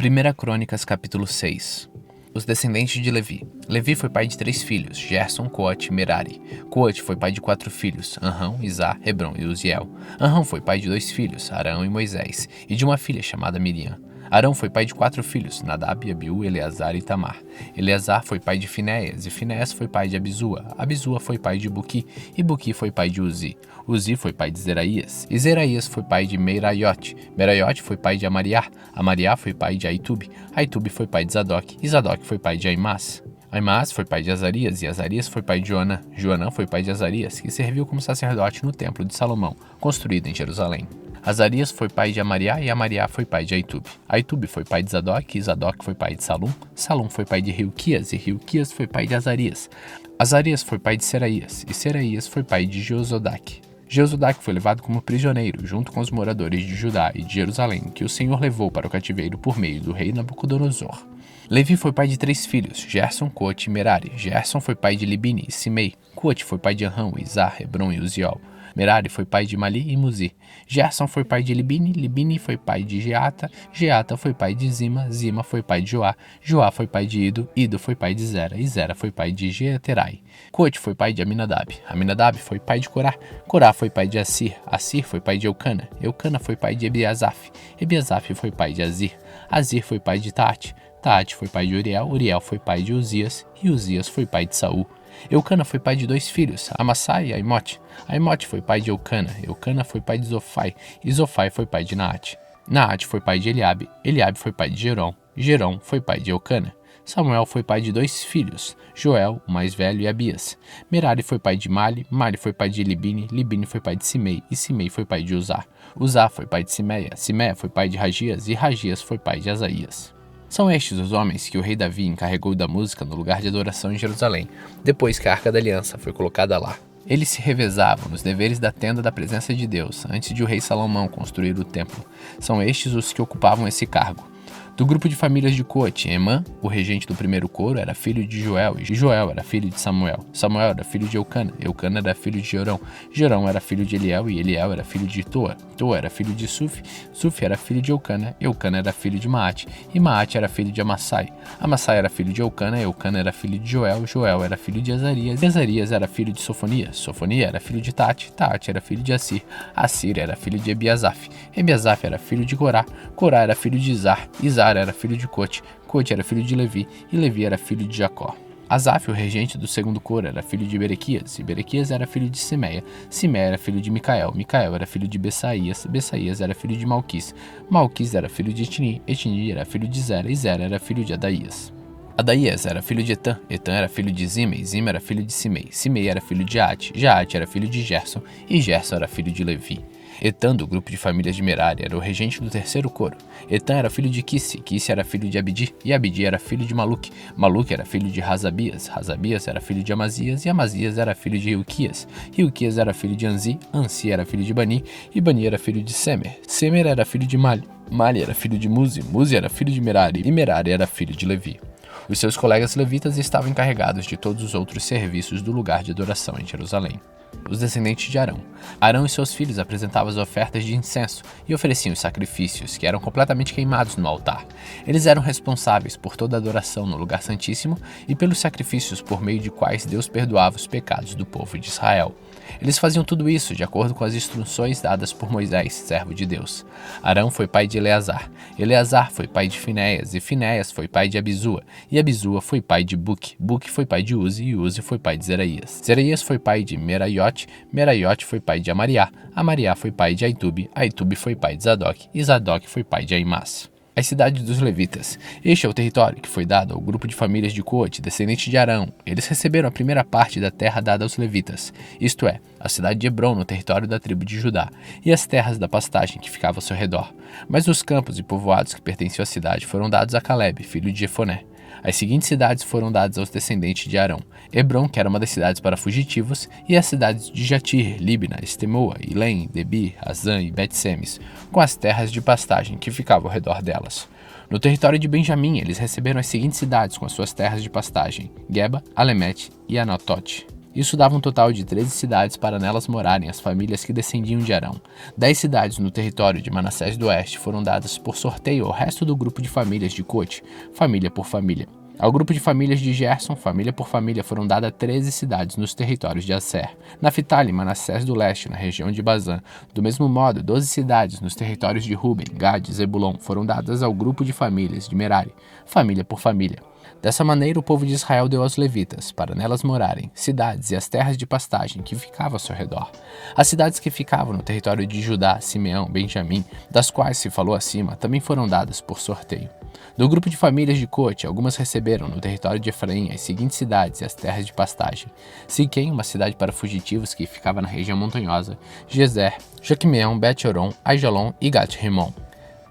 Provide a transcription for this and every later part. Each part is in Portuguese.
1 Crônicas, capítulo 6. Os descendentes de Levi. Levi foi pai de 3 filhos, Gerson, Coate e Merari. Coate foi pai de 4 filhos, Anrão, Izar, Hebron e Uziel. Anrão foi pai de 2 filhos, Arão e Moisés, e de uma filha chamada Miriam. Arão foi pai de 4 filhos, Nadab, Abiú, Eleazar e Itamar. Eleazar foi pai de Finéias, e Finéias foi pai de Abisua. Abisua foi pai de Buqui, e Buqui foi pai de Uzi. Uzi foi pai de Zeraías, e Zeraías foi pai de Meraiote. Meraiote foi pai de Amariá. Amariá foi pai de Aitube. Aitube foi pai de Zadok, e Zadok foi pai de Aimás. Aimás foi pai de Azarias, e Azarias foi pai de Joanã. Joanã foi pai de Azarias, que serviu como sacerdote no templo de Salomão, construído em Jerusalém. Azarias foi pai de Amariá, e Amariá foi pai de Aitube. Aitube foi pai de Zadok, e Zadok foi pai de Salum. Salum foi pai de Hilquias, e Hilquias foi pai de Azarias. Azarias foi pai de Seraías, e Seraías foi pai de Jeozadak. Jeozadak foi levado como prisioneiro, junto com os moradores de Judá e de Jerusalém, que o Senhor levou para o cativeiro por meio do rei Nabucodonosor. Levi foi pai de 3 filhos, Gerson, Coate e Merari. Gerson foi pai de Libini e Simei. Coate foi pai de Anrão, Izar, Hebron e Uziel. Merari foi pai de Mali e Muzi. Gerson foi pai de Libini. Libini foi pai de Geata. Geata foi pai de Zima. Zima foi pai de Joá. Joá foi pai de Ido. Ido foi pai de Zera. E Zera foi pai de Jeaterai. Coate foi pai de Aminadab. Aminadab foi pai de Corá. Corá foi pai de Assir. Assir foi pai de Eucana. Eucana foi pai de Ebiasaf. Ebiasaf foi pai de Azir. Azir foi pai de Taate. Taate foi pai de Uriel. Uriel foi pai de Uzias. E Uzias foi pai de Saul. Eucana foi pai de 2 filhos, Amassai e Aimote. Aimote foi pai de Eucana. Eucana foi pai de Zofai. E Zofai foi pai de Naate. Naate foi pai de Eliabe. Eliabe foi pai de Gerom. Gerom foi pai de Eucana. Samuel foi pai de 2 filhos, Joel, o mais velho, e Abias. Merari foi pai de Mali. Mali foi pai de Libini. Libini foi pai de Simei. E Simei foi pai de Uzá. Uzá foi pai de Simeia. Simeia foi pai de Ragias. E Ragias foi pai de Asaías. São estes os homens que o rei Davi encarregou da música no lugar de adoração em Jerusalém, depois que a Arca da Aliança foi colocada lá. Eles se revezavam nos deveres da tenda da presença de Deus, antes de o rei Salomão construir o templo. São estes os que ocupavam esse cargo. Do grupo de famílias de Coate, Emã, o regente do primeiro coro, era filho de Joel, e Joel era filho de Samuel. Samuel era filho de Eucana, Eucana era filho de Jorão, Jorão era filho de Eliel, e Eliel era filho de Toa. Toa era filho de Sufi, Sufi era filho de Eucana, Eucana era filho de Maate, e Maate era filho de Amassai. Amassai era filho de Eucana, Eucana era filho de Joel, Joel era filho de Azarias, Azarias era filho de Sofonias, Sofonia era filho de Taate, Taate era filho de Assir, Assir era filho de Ebiasaf, Ebiasaf era filho de Corá, Corá era filho de Izar, Izar era filho de Coate, Coate era filho de Levi, e Levi era filho de Jacó. Asaf, o regente do segundo coro, era filho de Berequias, e Berequias era filho de Simeia, Simeia era filho de Micael, Micael era filho de Bessaías, Bessaías era filho de Malquis, Malquis era filho de Etni, Etni era filho de Zera, e Zera era filho de Adaías. Adaías era filho de Etã, Etã era filho de Zimei, Zimei era filho de Simei, Simei era filho de Jaate, Jaate era filho de Gerson, e Gerson era filho de Levi. Etã, do grupo de famílias de Merari, era o regente do terceiro coro. Etã era filho de Quisse, Quisse era filho de Abdi, e Abdi era filho de Maluque. Maluque era filho de Razabias, Razabias era filho de Amazias, e Amazias era filho de Hilquias. Hilquias era filho de Anzi, Anzi era filho de Bani, e Bani era filho de Semer. Semer era filho de Mali, Mali era filho de Muzi, Muzi era filho de Merari, e Merari era filho de Levi. Os seus colegas levitas estavam encarregados de todos os outros serviços do lugar de adoração em Jerusalém. Os descendentes de Arão. Arão e seus filhos apresentavam as ofertas de incenso e ofereciam os sacrifícios, que eram completamente queimados no altar. Eles eram responsáveis por toda a adoração no lugar santíssimo e pelos sacrifícios por meio de quais Deus perdoava os pecados do povo de Israel. Eles faziam tudo isso de acordo com as instruções dadas por Moisés, servo de Deus. Arão foi pai de Eleazar. Eleazar foi pai de Finéias, e Finéias foi pai de Abisua, e Abisua foi pai de Buque. Buque foi pai de Uzi, e Uzi foi pai de Zeraías. Zeraías foi pai de Meraiote, Meraiote foi pai de Amariá, Amariá foi pai de Aitube, Aitube foi pai de Zadok, e Zadok foi pai de Aimás. As cidades dos levitas. Este é o território que foi dado ao grupo de famílias de Coate, descendente de Arão. Eles receberam a primeira parte da terra dada aos levitas, isto é, a cidade de Hebron no território da tribo de Judá, e as terras da pastagem que ficava ao seu redor. Mas os campos e povoados que pertenciam à cidade foram dados a Calebe, filho de Jefoné. As seguintes cidades foram dadas aos descendentes de Arão: Hebron, que era uma das cidades para fugitivos, e as cidades de Jatir, Libna, Estemoa, Ilém, Debir, Azã e Bet-Semes, com as terras de pastagem que ficavam ao redor delas. No território de Benjamim, eles receberam as seguintes cidades com as suas terras de pastagem: Geba, Alemete e Anatote. Isso dava um total de 13 cidades para nelas morarem as famílias que descendiam de Arão. 10 cidades no território de Manassés do Oeste foram dadas por sorteio ao resto do grupo de famílias de Coate, família por família. Ao grupo de famílias de Gerson, família por família, foram dadas 13 cidades nos territórios de Asser. Naftali e Manassés do Leste, na região de Bazã. Do mesmo modo, 12 cidades nos territórios de Ruben, Gad e Zebulon foram dadas ao grupo de famílias de Merari, família por família. Dessa maneira, o povo de Israel deu aos levitas, para nelas morarem, cidades e as terras de pastagem que ficavam ao seu redor. As cidades que ficavam no território de Judá, Simeão, Benjamim, das quais se falou acima, também foram dadas por sorteio. Do grupo de famílias de Coate, algumas receberam no território de Efraim as seguintes cidades e as terras de pastagem: Siquém, uma cidade para fugitivos que ficava na região montanhosa, Gezer, Joquimeão, Bet-Horon, Aijalon e Gat-Rimon.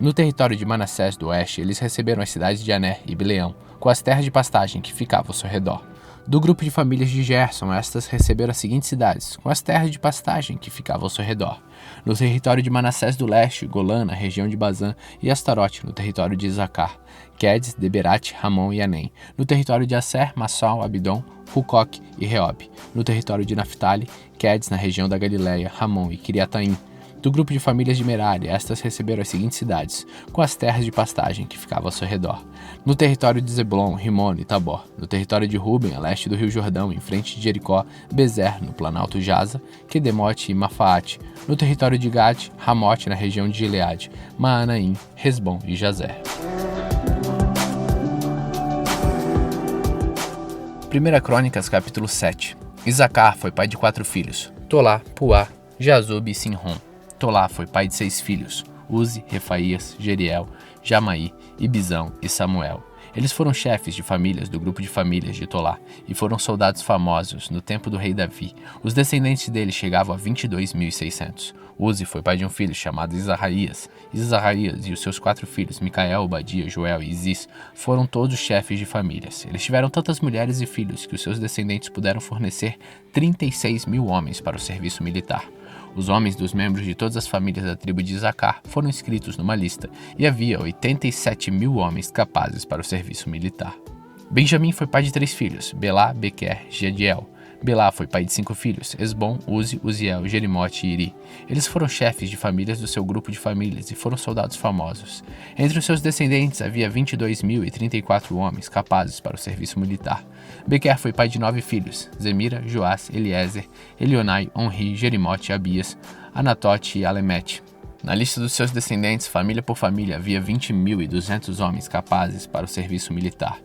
No território de Manassés do Oeste, eles receberam as cidades de Aner e Bileão, com as terras de pastagem que ficavam ao seu redor. Do grupo de famílias de Gerson, estas receberam as seguintes cidades, com as terras de pastagem que ficavam ao seu redor. No território de Manassés do Leste, Golã, na região de Bazã, e Astarote, no território de Isacar, Quedes, Deberat, Ramon e Anem. No território de Asser, Massal, Abidom, Hucoque e Reob. No território de Naftali, Quedes, na região da Galileia, Ramon e Kiriataim. Do grupo de famílias de Merari, estas receberam as seguintes cidades, com as terras de pastagem que ficavam ao seu redor. No território de Zebulon, Rimon e Tabor. No território de Ruben, a leste do rio Jordão, em frente de Jericó, Bezer, no planalto Jaza, Quedemote e Mafaate. No território de Gad, Ramote, na região de Gileade, Maanaim, Resbom e Jazer. 1 Crônicas, capítulo 7. Isacar foi pai de 4 filhos, Tolá, Puá, Jazub e Sinrom. Tolá foi pai de 6 filhos, Uzi, Refaías, Jeriel, Jamaí, Ibizão e Samuel. Eles foram chefes de famílias do grupo de famílias de Tolá e foram soldados famosos no tempo do rei Davi. Os descendentes dele chegavam a 22.600. Uzi foi pai de um filho chamado Isarraías. Isarraías e os seus 4 filhos, Micael, Obadia, Joel e Izis, foram todos chefes de famílias. Eles tiveram tantas mulheres e filhos que os seus descendentes puderam fornecer 36.000 homens para o serviço militar. Os homens dos membros de todas as famílias da tribo de Isacar foram inscritos numa lista, e havia 87.000 homens capazes para o serviço militar. Benjamim foi pai de 3 filhos, Belá, Bequer, Jediel. Belá foi pai de 5 filhos, Esbom, Uzi, Uziel, Jerimote e Iri. Eles foram chefes de famílias do seu grupo de famílias e foram soldados famosos. Entre os seus descendentes havia 22.034 homens capazes para o serviço militar. Bequer foi pai de 9 filhos, Zemira, Joás, Eliezer, Elionai, Onri, Jerimote, Abias, Anatote e Alemete. Na lista dos seus descendentes, família por família, havia 20.200 homens capazes para o serviço militar.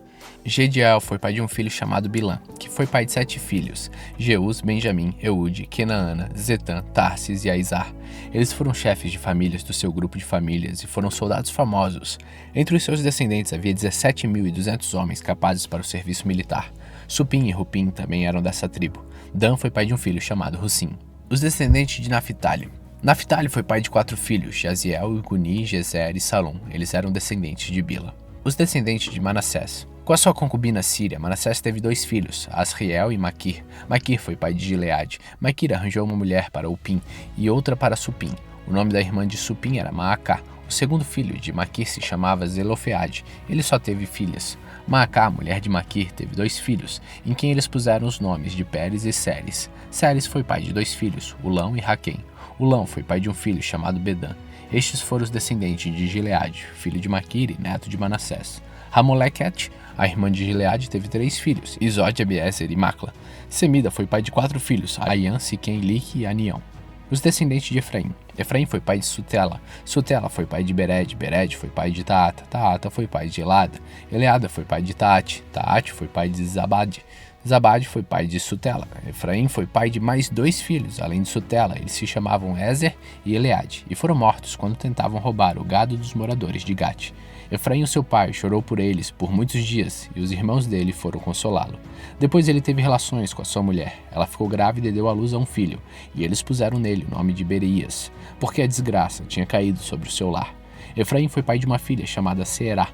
Jediel foi pai de um filho chamado Bilã, que foi pai de 7 filhos, Jeus, Benjamim, Eude, Kenaana, Zetã, Tarsis e Aizar. Eles foram chefes de famílias do seu grupo de famílias e foram soldados famosos. Entre os seus descendentes havia 17.200 homens capazes para o serviço militar. Supim e Rupim também eram dessa tribo. Dan foi pai de um filho chamado Russim. Os descendentes de Naftali. Naftali foi pai de 4 filhos, Jaziel, Guni, Gezer e Salom. Eles eram descendentes de Bila. Os descendentes de Manassés. Com a sua concubina Síria, Manassés teve 2 filhos, Asriel e Maquir. Maquir foi pai de Gileade. Maquir arranjou uma mulher para Upim e outra para Supim. O nome da irmã de Supim era Maacá. O segundo filho de Maquir se chamava Zelofeade. Ele só teve filhas. Maacá, mulher de Maquir, teve 2 filhos, em quem eles puseram os nomes de Pérez e Séres. Séres foi pai de 2 filhos, Ulão e Raquém. Ulão foi pai de um filho chamado Bedã. Estes foram os descendentes de Gileade, filho de Maquir e neto de Manassés. Hamolequete, a irmã de Gileade, teve 3 filhos, Izode, Abiezer e Macla. Semida foi pai de 4 filhos, Aian, Siquém, Lique e Anião. Os descendentes de Efraim. Efraim foi pai de Sutela. Sutela foi pai de Bered. Bered foi pai de Taata. Taata foi pai de Elada. Eleada foi pai de Taate. Taate foi pai de Zabade. Zabade foi pai de Sutela. Efraim foi pai de mais 2 filhos, além de Sutela. Eles se chamavam Ezer e Eleade, e foram mortos quando tentavam roubar o gado dos moradores de Gate. Efraim, seu pai, chorou por eles por muitos dias, e os irmãos dele foram consolá-lo. Depois ele teve relações com a sua mulher. Ela ficou grávida e deu à luz a um filho, e eles puseram nele o nome de Berias, porque a desgraça tinha caído sobre o seu lar. Efraim foi pai de uma filha chamada Seerá.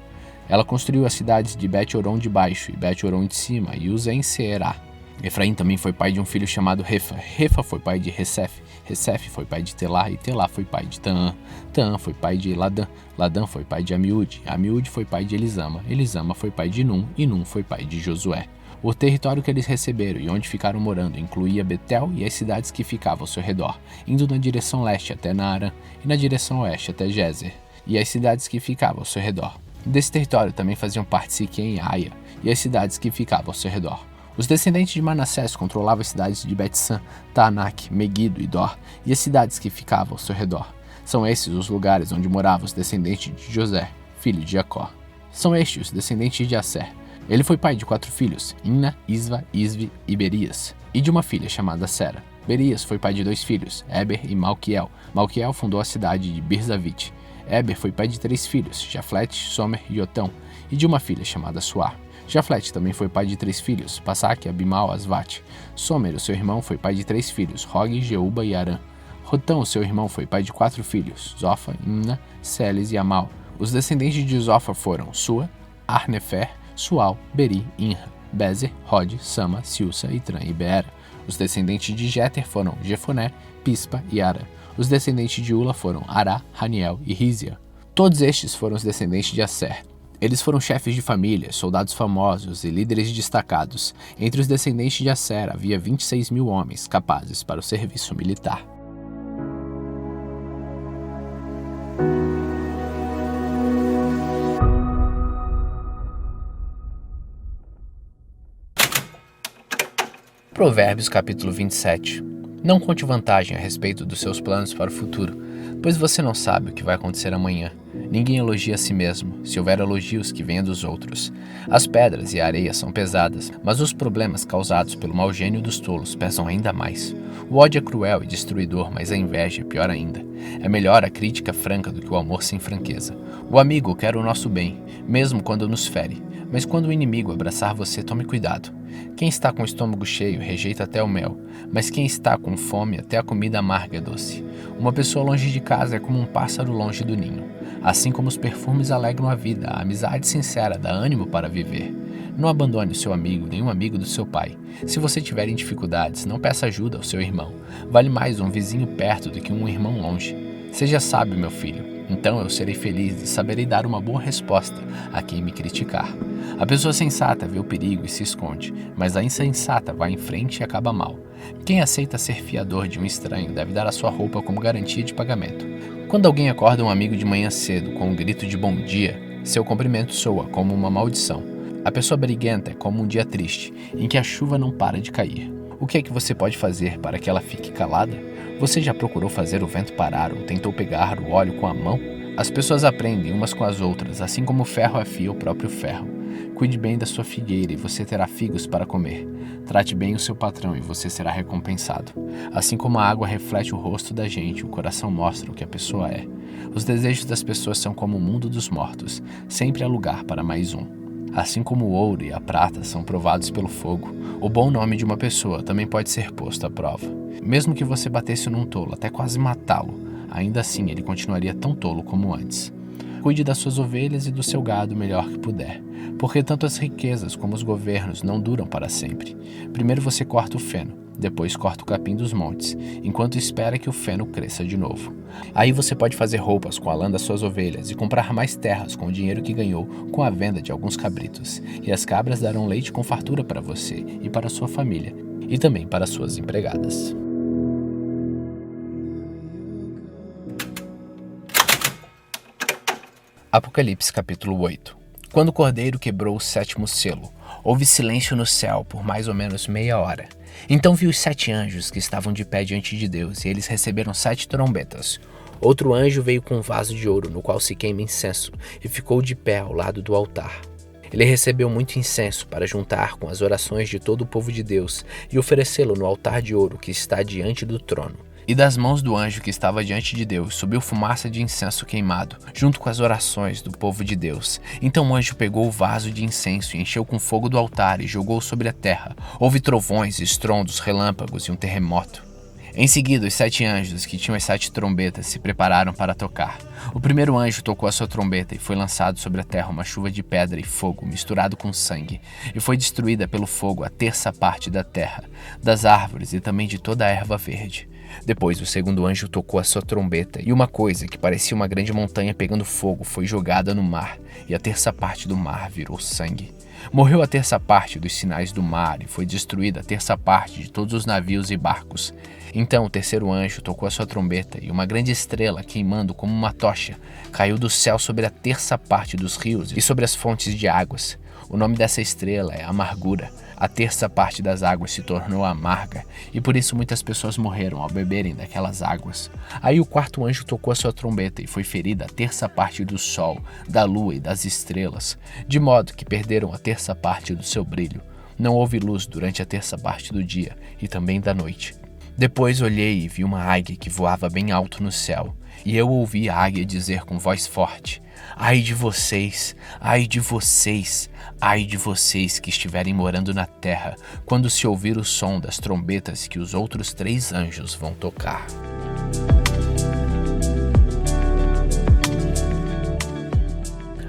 Ela construiu as cidades de Bet-Horon de baixo e Bet-Horon de cima e usa em Seerá. Efraim também foi pai de um filho chamado Refa. Refa foi pai de Resef. Resef foi pai de Telá e Telá foi pai de Taã. Taã foi pai de Ladã. Ladã foi pai de Amiúde. Amiúde foi pai de Elisama. Elisama foi pai de Num e Num foi pai de Josué. O território que eles receberam e onde ficaram morando incluía Betel e as cidades que ficavam ao seu redor, indo na direção leste até Naarã e na direção oeste até Gézer, e as cidades que ficavam ao seu redor. Desse território também faziam parte Siquém e Aia, e as cidades que ficavam ao seu redor. Os descendentes de Manassés controlavam as cidades de Bet-San, Taanak, Meguido e Dor, e as cidades que ficavam ao seu redor. São esses os lugares onde moravam os descendentes de José, filho de Jacó. São estes os descendentes de Asser. Ele foi pai de 4 filhos, Imna, Isva, Isvi e Berias, e de uma filha chamada Sera. Berias foi pai de 2 filhos, Eber e Malquiel. Malquiel fundou a cidade de Birzavite. Eber foi pai de 3 filhos, Jaflete, Somer e Otão, e de uma filha chamada Suá. Jaflete também foi pai de 3 filhos, Passaque, Abimal, Asvate. Somer, o seu irmão, foi pai de 3 filhos, Rog, Jeuba e Arã. Rotão, o seu irmão, foi pai de 4 filhos, Zofa, Imna, Seles e Amal. Os descendentes de Zofa foram Sua, Arnefer, Sual, Beri, Inra, Bezer, Rod, Sama, Silsa, Itran e Beera. Os descendentes de Jeter foram Jefoné, Pispa e Ara. Os descendentes de Ula foram Ará, Haniel e Rizia. Todos estes foram os descendentes de Asser. Eles foram chefes de família, soldados famosos e líderes destacados. Entre os descendentes de Asser havia 26.000 homens capazes para o serviço militar. Provérbios capítulo 27. Não conte vantagem a respeito dos seus planos para o futuro, pois você não sabe o que vai acontecer amanhã. Ninguém elogia a si mesmo, se houver elogios que venham dos outros. As pedras e a areia são pesadas, mas os problemas causados pelo mau gênio dos tolos pesam ainda mais. O ódio é cruel e destruidor, mas a inveja é pior ainda. É melhor a crítica franca do que o amor sem franqueza. O amigo quer o nosso bem, mesmo quando nos fere, mas quando o inimigo abraçar você, tome cuidado. Quem está com o estômago cheio rejeita até o mel, mas quem está com fome até a comida amarga é doce. Uma pessoa longe de casa é como um pássaro longe do ninho. Assim como os perfumes alegram a vida, a amizade sincera dá ânimo para viver. Não abandone o seu amigo, nem um amigo do seu pai. Se você tiver em dificuldades, não peça ajuda ao seu irmão. Vale mais um vizinho perto do que um irmão longe. Seja sábio, meu filho. Então eu serei feliz e saberei dar uma boa resposta a quem me criticar. A pessoa sensata vê o perigo e se esconde, mas a insensata vai em frente e acaba mal. Quem aceita ser fiador de um estranho deve dar a sua roupa como garantia de pagamento. Quando alguém acorda um amigo de manhã cedo com um grito de bom dia, seu cumprimento soa como uma maldição. A pessoa briguenta é como um dia triste, em que a chuva não para de cair. O que é que você pode fazer para que ela fique calada? Você já procurou fazer o vento parar ou tentou pegar o óleo com a mão? As pessoas aprendem umas com as outras, assim como o ferro afia o próprio ferro. Cuide bem da sua figueira e você terá figos para comer. Trate bem o seu patrão e você será recompensado. Assim como a água reflete o rosto da gente, o coração mostra o que a pessoa é. Os desejos das pessoas são como o mundo dos mortos, sempre há lugar para mais um. Assim como o ouro e a prata são provados pelo fogo, o bom nome de uma pessoa também pode ser posto à prova. Mesmo que você batesse num tolo até quase matá-lo, ainda assim ele continuaria tão tolo como antes. Cuide das suas ovelhas e do seu gado o melhor que puder, porque tanto as riquezas como os governos não duram para sempre. Primeiro você corta o feno, depois corta o capim dos montes, enquanto espera que o feno cresça de novo. Aí você pode fazer roupas com a lã das suas ovelhas e comprar mais terras com o dinheiro que ganhou com a venda de alguns cabritos. E as cabras darão leite com fartura para você e para sua família, e também para suas empregadas. Apocalipse capítulo 8. Quando o cordeiro quebrou o 7º selo, houve silêncio no céu por mais ou menos meia hora. Então vi os 7 anjos que estavam de pé diante de Deus, e eles receberam 7 trombetas. Outro anjo veio com um vaso de ouro, no qual se queima incenso, e ficou de pé ao lado do altar. Ele recebeu muito incenso para juntar com as orações de todo o povo de Deus e oferecê-lo no altar de ouro que está diante do trono. E das mãos do anjo que estava diante de Deus subiu fumaça de incenso queimado, junto com as orações do povo de Deus. Então o anjo pegou o vaso de incenso e encheu com fogo do altar e jogou sobre a terra. Houve trovões, estrondos, relâmpagos e um terremoto. Em seguida, os 7 anjos, que tinham as 7 trombetas, se prepararam para tocar. O primeiro anjo tocou a sua trombeta e foi lançado sobre a terra uma chuva de pedra e fogo, misturado com sangue, e foi destruída pelo fogo a 1/3 parte da terra, das árvores e também de toda a erva verde. Depois o segundo anjo tocou a sua trombeta, e uma coisa que parecia uma grande montanha pegando fogo foi jogada no mar, e a terça parte do mar virou sangue. Morreu a terça parte dos sinais do mar, e foi destruída a terça parte de todos os navios e barcos. Então o terceiro anjo tocou a sua trombeta, e uma grande estrela, queimando como uma tocha, caiu do céu sobre a terça parte dos rios e sobre as fontes de águas. O nome dessa estrela é Amargura. A terça parte das águas se tornou amarga, e por isso muitas pessoas morreram ao beberem daquelas águas. Aí o quarto anjo tocou a sua trombeta, e foi ferida a terça parte do sol, da lua e das estrelas, de modo que perderam a terça parte do seu brilho. Não houve luz durante a terça parte do dia, e também da noite. Depois olhei e vi uma águia que voava bem alto no céu, e eu ouvi a águia dizer com voz forte: Ai de vocês, ai de vocês, ai de vocês que estiverem morando na terra, quando se ouvir o som das trombetas que os outros 3 anjos vão tocar.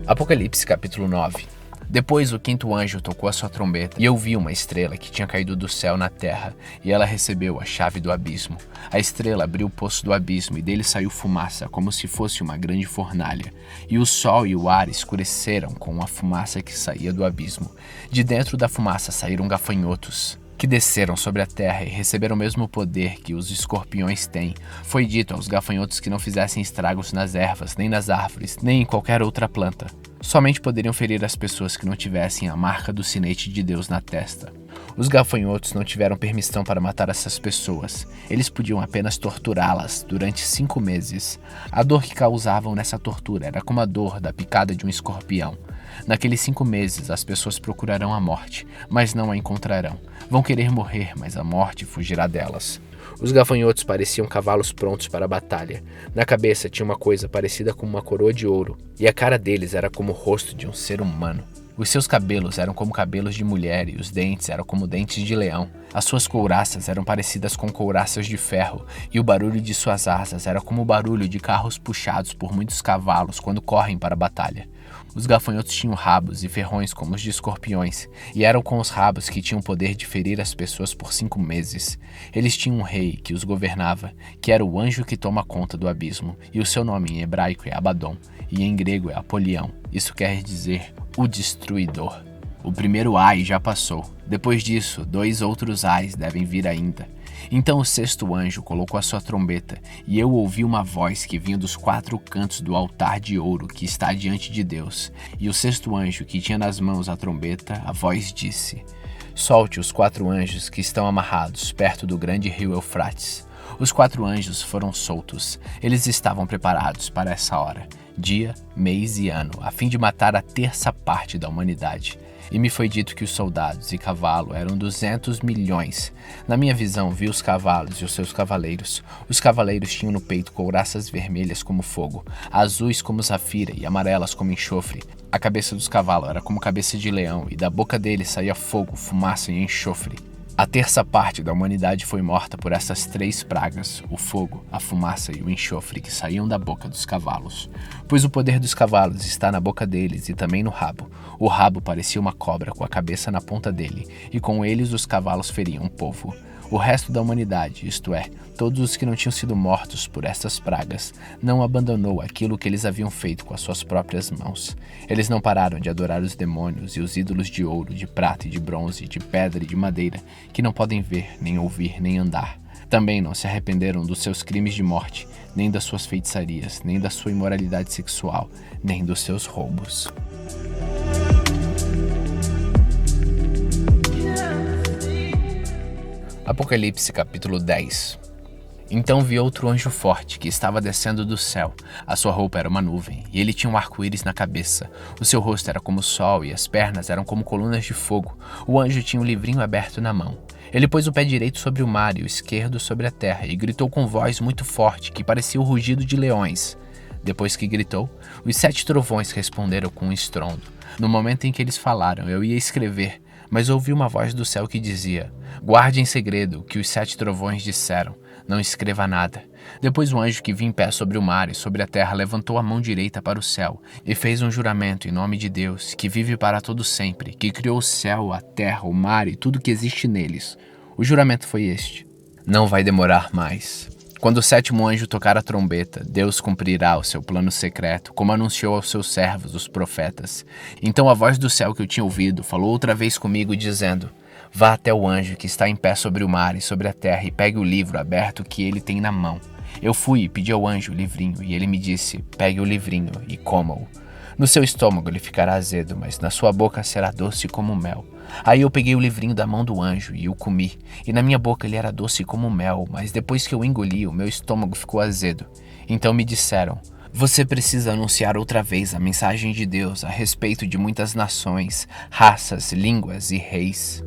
Apocalipse capítulo 9. Depois o quinto anjo tocou a sua trombeta, e eu vi uma estrela que tinha caído do céu na terra, e ela recebeu a chave do abismo. A estrela abriu o poço do abismo, e dele saiu fumaça, como se fosse uma grande fornalha. E o sol e o ar escureceram com a fumaça que saía do abismo. De dentro da fumaça saíram gafanhotos, que desceram sobre a terra e receberam o mesmo poder que os escorpiões têm. Foi dito aos gafanhotos que não fizessem estragos nas ervas, nem nas árvores, nem em qualquer outra planta. Somente poderiam ferir as pessoas que não tivessem a marca do sinete de Deus na testa. Os gafanhotos não tiveram permissão para matar essas pessoas. Eles podiam apenas torturá-las durante 5 meses. A dor que causavam nessa tortura era como a dor da picada de um escorpião. Naqueles 5 meses, as pessoas procurarão a morte, mas não a encontrarão. Vão querer morrer, mas a morte fugirá delas. Os gafanhotos pareciam cavalos prontos para a batalha. Na cabeça tinha uma coisa parecida com uma coroa de ouro, e a cara deles era como o rosto de um ser humano. Os seus cabelos eram como cabelos de mulher, e os dentes eram como dentes de leão. As suas couraças eram parecidas com couraças de ferro, e o barulho de suas asas era como o barulho de carros puxados por muitos cavalos quando correm para a batalha. Os gafanhotos tinham rabos e ferrões como os de escorpiões, e eram com os rabos que tinham o poder de ferir as pessoas por 5 meses. Eles tinham um rei que os governava, que era o anjo que toma conta do abismo, e o seu nome em hebraico é Abaddon, e em grego é Apolião. Isso quer dizer o destruidor. O primeiro ai já passou. Depois disso, 2 outros ais devem vir ainda. Então o sexto anjo colocou a sua trombeta, e eu ouvi uma voz que vinha dos 4 cantos do altar de ouro que está diante de Deus. E o sexto anjo, que tinha nas mãos a trombeta, a voz disse: Solte os 4 anjos que estão amarrados perto do grande rio Eufrates. Os 4 anjos foram soltos. Eles estavam preparados para essa hora, dia, mês e ano, a fim de matar a terça parte da humanidade. E me foi dito que os soldados e cavalo eram 200 milhões. Na minha visão, vi os cavalos e os seus cavaleiros. Os cavaleiros tinham no peito couraças vermelhas como fogo, azuis como safira e amarelas como enxofre. A cabeça dos cavalos era como cabeça de leão, e da boca deles saía fogo, fumaça e enxofre. A terça parte da humanidade foi morta por essas 3 pragas, o fogo, a fumaça e o enxofre que saíam da boca dos cavalos. Pois o poder dos cavalos está na boca deles e também no rabo. O rabo parecia uma cobra com a cabeça na ponta dele, e com eles os cavalos feriam o povo. O resto da humanidade, isto é, todos os que não tinham sido mortos por estas pragas, não abandonou aquilo que eles haviam feito com as suas próprias mãos. Eles não pararam de adorar os demônios e os ídolos de ouro, de prata e de bronze, de pedra e de madeira, que não podem ver, nem ouvir, nem andar. Também não se arrependeram dos seus crimes de morte, nem das suas feitiçarias, nem da sua imoralidade sexual, nem dos seus roubos. Apocalipse capítulo 10. Então vi outro anjo forte que estava descendo do céu. A sua roupa era uma nuvem, e ele tinha um arco-íris na cabeça. O seu rosto era como o sol, e as pernas eram como colunas de fogo. O anjo tinha um livrinho aberto na mão. Ele pôs o pé direito sobre o mar e o esquerdo sobre a terra, e gritou com voz muito forte, que parecia o rugido de leões. Depois que gritou, os 7 trovões responderam com um estrondo. No momento em que eles falaram, eu ia escrever, mas ouvi uma voz do céu que dizia: Guarde em segredo o que os 7 trovões disseram, não escreva nada. Depois o anjo que vinha em pé sobre o mar e sobre a terra levantou a mão direita para o céu e fez um juramento em nome de Deus, que vive para todo sempre, que criou o céu, a terra, o mar e tudo que existe neles. O juramento foi este: Não vai demorar mais. Quando o sétimo anjo tocar a trombeta, Deus cumprirá o seu plano secreto, como anunciou aos seus servos, os profetas. Então a voz do céu que eu tinha ouvido falou outra vez comigo, dizendo: Vá até o anjo que está em pé sobre o mar e sobre a terra e pegue o livro aberto que ele tem na mão. Eu fui e pedi ao anjo o livrinho, e ele me disse: Pegue o livrinho e coma-o. No seu estômago ele ficará azedo, mas na sua boca será doce como mel. Aí eu peguei o livrinho da mão do anjo e o comi, e na minha boca ele era doce como mel, mas depois que eu engoli, o meu estômago ficou azedo. Então me disseram: Você precisa anunciar outra vez a mensagem de Deus a respeito de muitas nações, raças, línguas e reis.